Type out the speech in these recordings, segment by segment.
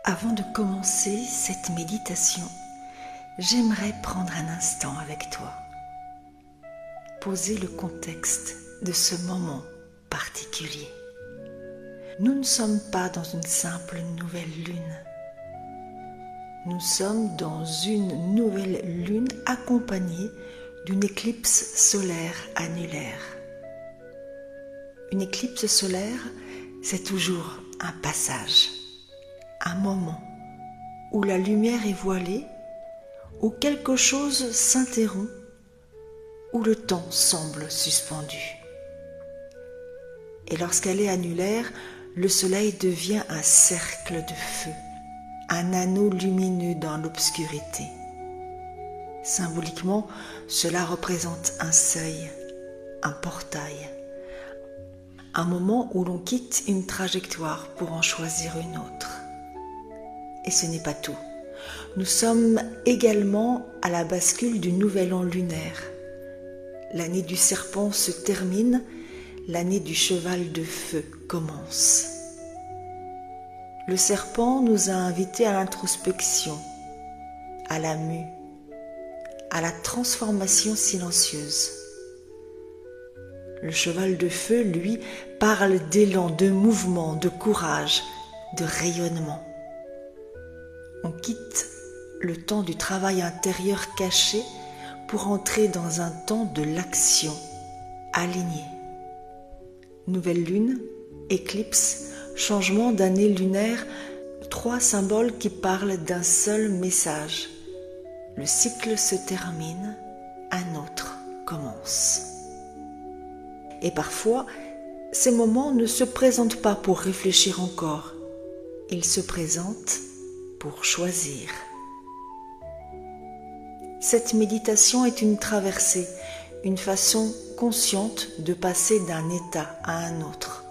Avant de commencer cette méditation, j'aimerais prendre un instant avec toi, poser le contexte de ce moment particulier. Nous ne sommes pas dans une simple nouvelle lune. Nous sommes dans une nouvelle lune accompagnée d'une éclipse solaire annulaire. Une éclipse solaire, c'est toujours un passage, un moment où la lumière est voilée, où quelque chose s'interrompt, où le temps semble suspendu. Et lorsqu'elle est annulaire, le soleil devient un cercle de feu, un anneau lumineux dans l'obscurité. Symboliquement, cela représente un seuil, un portail, un moment où l'on quitte une trajectoire pour en choisir une autre. Et ce n'est pas tout. Nous sommes également à la bascule du nouvel an lunaire. L'année du serpent se termine, l'année du cheval de feu commence. Le serpent nous a invités à l'introspection, à la mue, à la transformation silencieuse. Le cheval de feu, lui, parle d'élan, de mouvement, de courage, de rayonnement. On quitte le temps du travail intérieur caché pour entrer dans un temps de l'action alignée. Nouvelle lune, éclipse, changement d'année lunaire, trois symboles qui parlent d'un seul message. Le cycle se termine, un autre commence. Et parfois, ces moments ne se présentent pas pour réfléchir encore. Ils se présentent pour choisir. Cette méditation est une traversée, une façon consciente de passer d'un état à un autre,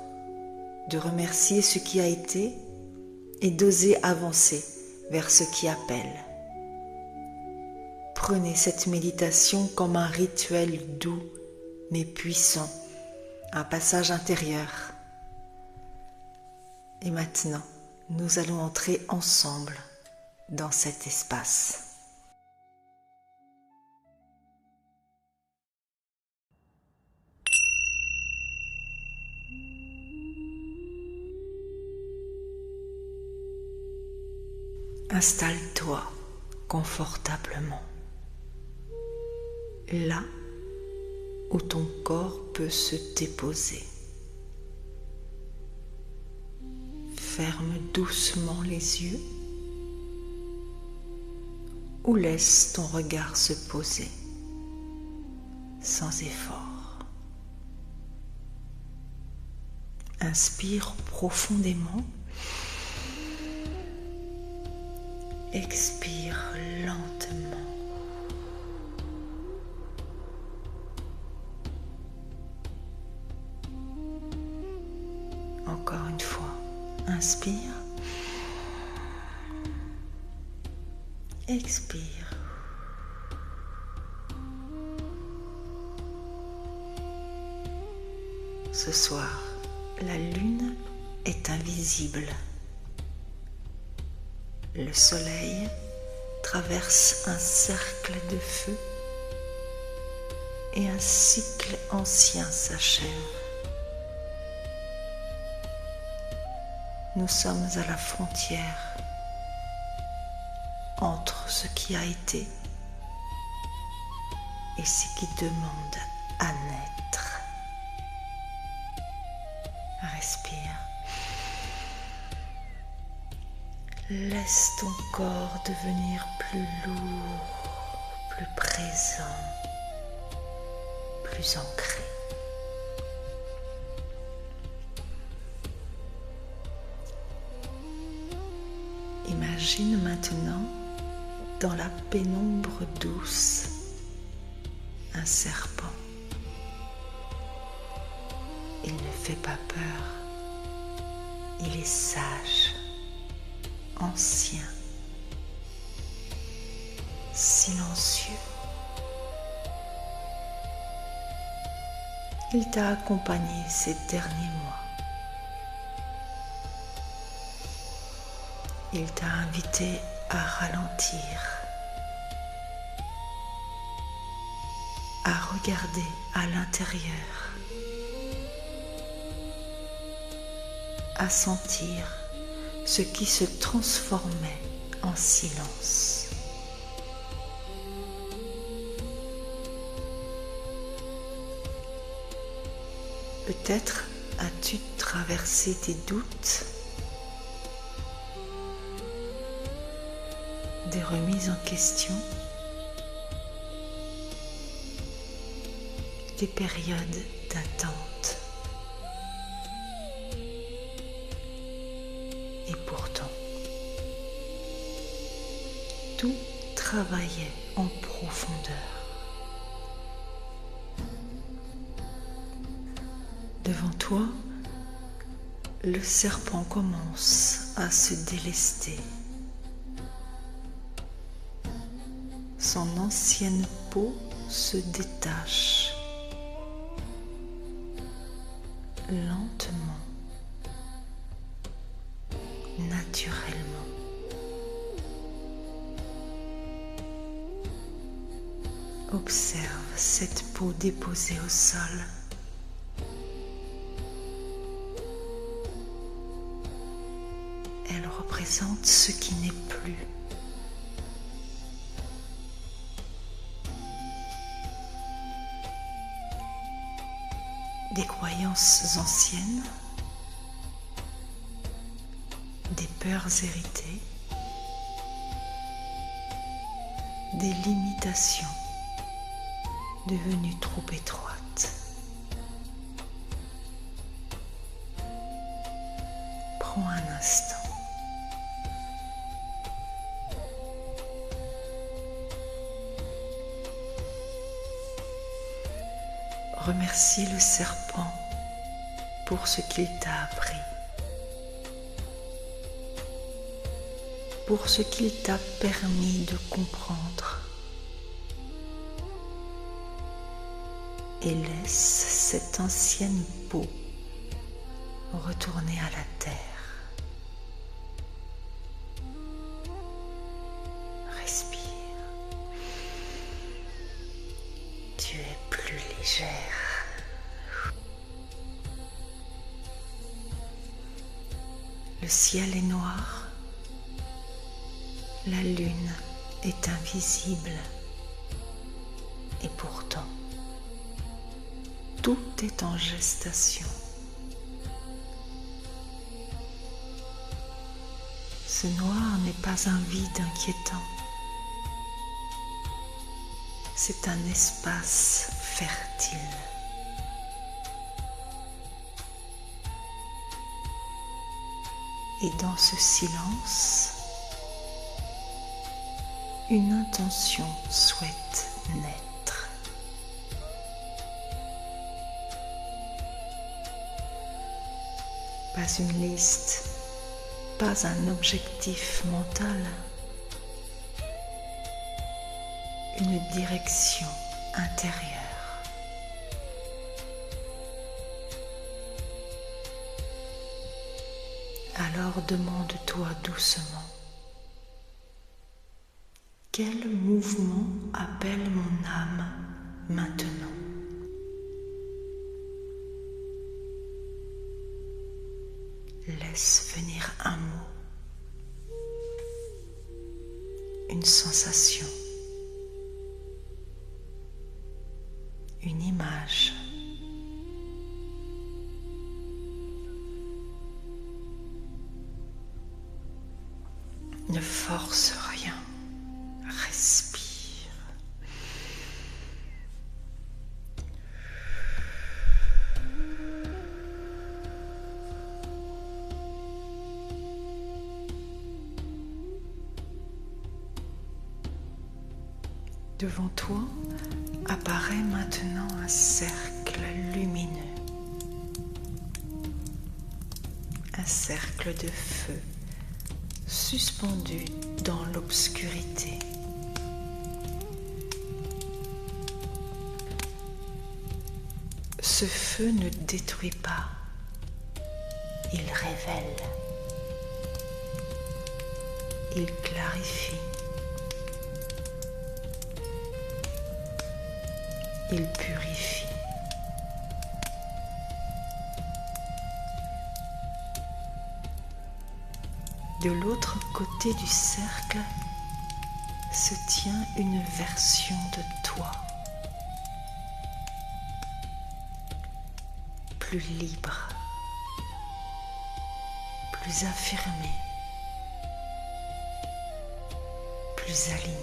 de remercier ce qui a été et d'oser avancer vers ce qui appelle. Prenez cette méditation comme un rituel doux mais puissant, un passage intérieur. Et maintenant, nous allons entrer ensemble dans cet espace. Installe-toi confortablement, là où ton corps peut se déposer. Ferme doucement les yeux ou laisse ton regard se poser sans effort. Inspire profondément. Expire lentement. Encore une fois, inspire. Expire. Ce soir, la lune est invisible. Le soleil traverse un cercle de feu et un cycle ancien s'achève. Nous sommes à la frontière entre ce qui a été et ce qui demande à naître. Respire. Laisse ton corps devenir plus lourd, plus présent, plus ancré. Imagine maintenant dans la pénombre douce un serpent. Il ne fait pas peur, il est sage, ancien, silencieux. Il t'a accompagné ces derniers mois. Il t'a invité à ralentir, à regarder à l'intérieur, à sentir ce qui se transformait en silence. Peut-être as-tu traversé des doutes, des remises en question, des périodes d'attente. Et pourtant, tout travaillait en profondeur. Devant toi, le serpent commence à se délester. Son ancienne peau se détache lentement, naturellement. Observe cette peau déposée au sol. Elle représente ce qui n'est plus. Des croyances anciennes, des peurs héritées, des limitations devenues trop étroites. Prends un instant. Remercie le serpent pour ce qu'il t'a appris, pour ce qu'il t'a permis de comprendre, et laisse cette ancienne peau retourner à la terre. Respire. Tu es plus légère. Le ciel est noir, la lune est invisible, et pourtant, tout est en gestation. Ce noir n'est pas un vide inquiétant, c'est un espace fertile. Et dans ce silence, une intention souhaite naître. Pas une liste, pas un objectif mental, une direction intérieure. Alors demande-toi doucement, quel mouvement appelle mon âme maintenant? Laisse venir un mot, une sensation, une image. Ne force rien, respire. Devant toi apparaît maintenant un cercle lumineux, un cercle de feu suspendu dans l'obscurité. Ce feu ne détruit pas, il révèle. il clarifie, il purifie. De l'autre côté du cercle se tient une version de toi, plus libre, plus affirmée, plus alignée.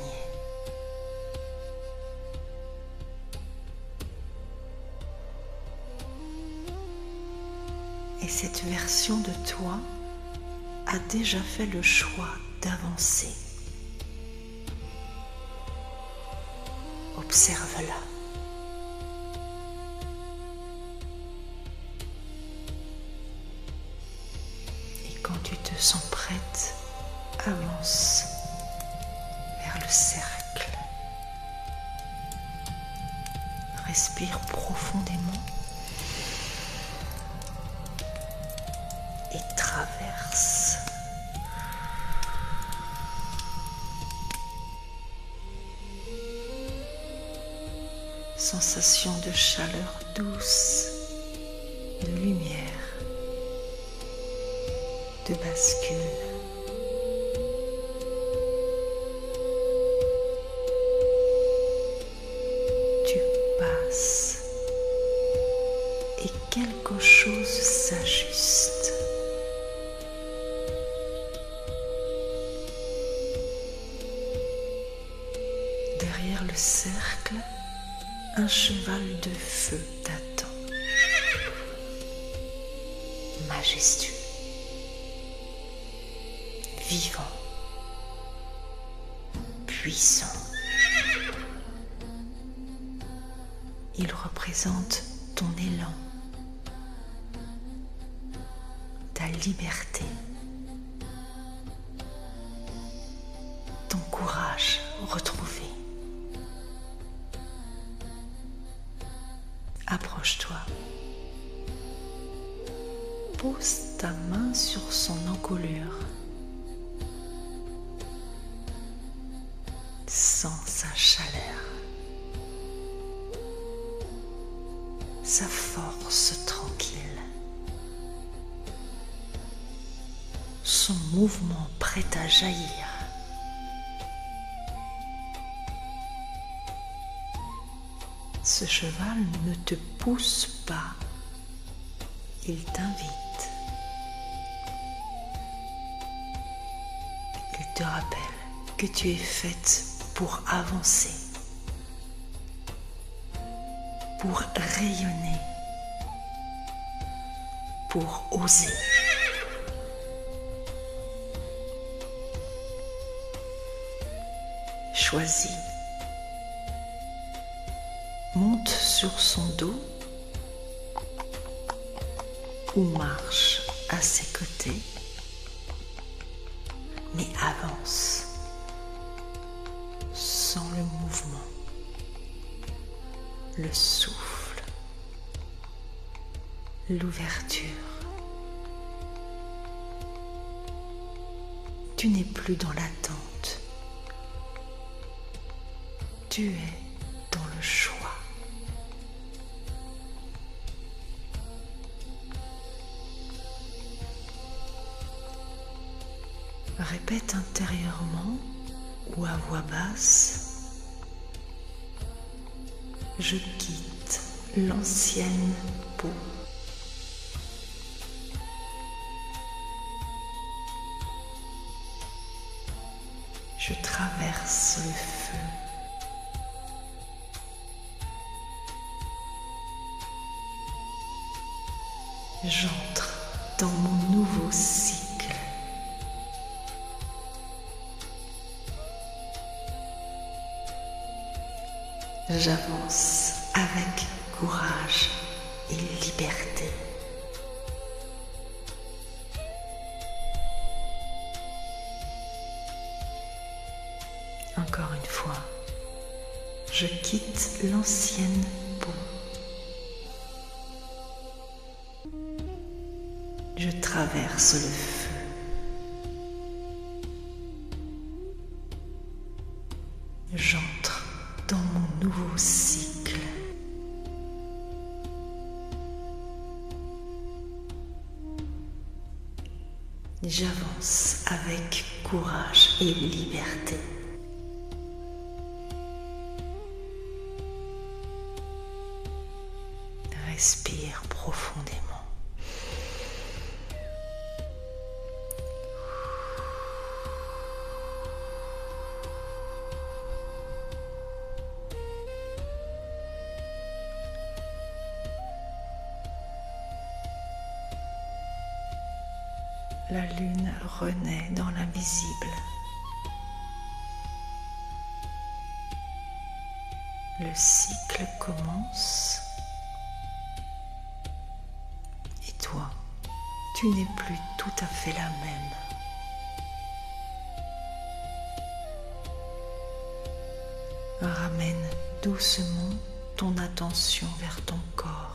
Et cette version de toi a déjà fait le choix d'avancer. Observe-la. Et quand tu te sens prête, avance vers le cercle. Respire profondément et traverse. Sensation de chaleur douce, de lumière, de bascule. Tu passes et quelque chose s'ajuste. Derrière le cercle, un cheval de feu t'attend, majestueux, vivant, puissant. Il représente ton élan, ta liberté, ton courage retrouvé. Approche-toi. Pose ta main sur son encolure. Sens sa chaleur, sa force tranquille, son mouvement prêt à jaillir. Ce cheval ne te pousse pas, il t'invite. Il te rappelle que tu es faite pour avancer, pour rayonner, pour oser. Choisis. Monte sur son dos ou marche à ses côtés, mais avance sans le mouvement, le souffle, l'ouverture. Tu n'es plus dans l'attente, tu es dans le choix. Répète intérieurement ou à voix basse: je quitte l'ancienne peau. Je traverse le feu. J'entre dans mon nouveau cycle. J'avance avec courage et liberté. Encore une fois, je quitte l'ancienne peau. Je traverse le feu. J'entre dans mon nouveau cycle. J'avance avec courage et liberté. Respire profondément. La lune renaît dans l'invisible. Le cycle commence. Et toi, tu n'es plus tout à fait la même. Ramène doucement ton attention vers ton corps.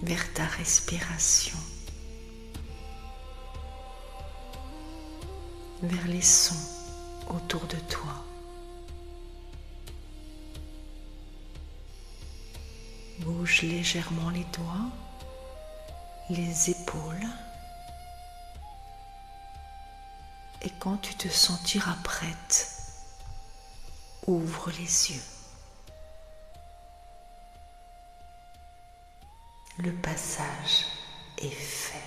Vers ta respiration, vers les sons autour de toi. Bouge légèrement les doigts, les épaules, et quand tu te sentiras prête, ouvre les yeux. Le passage est fait.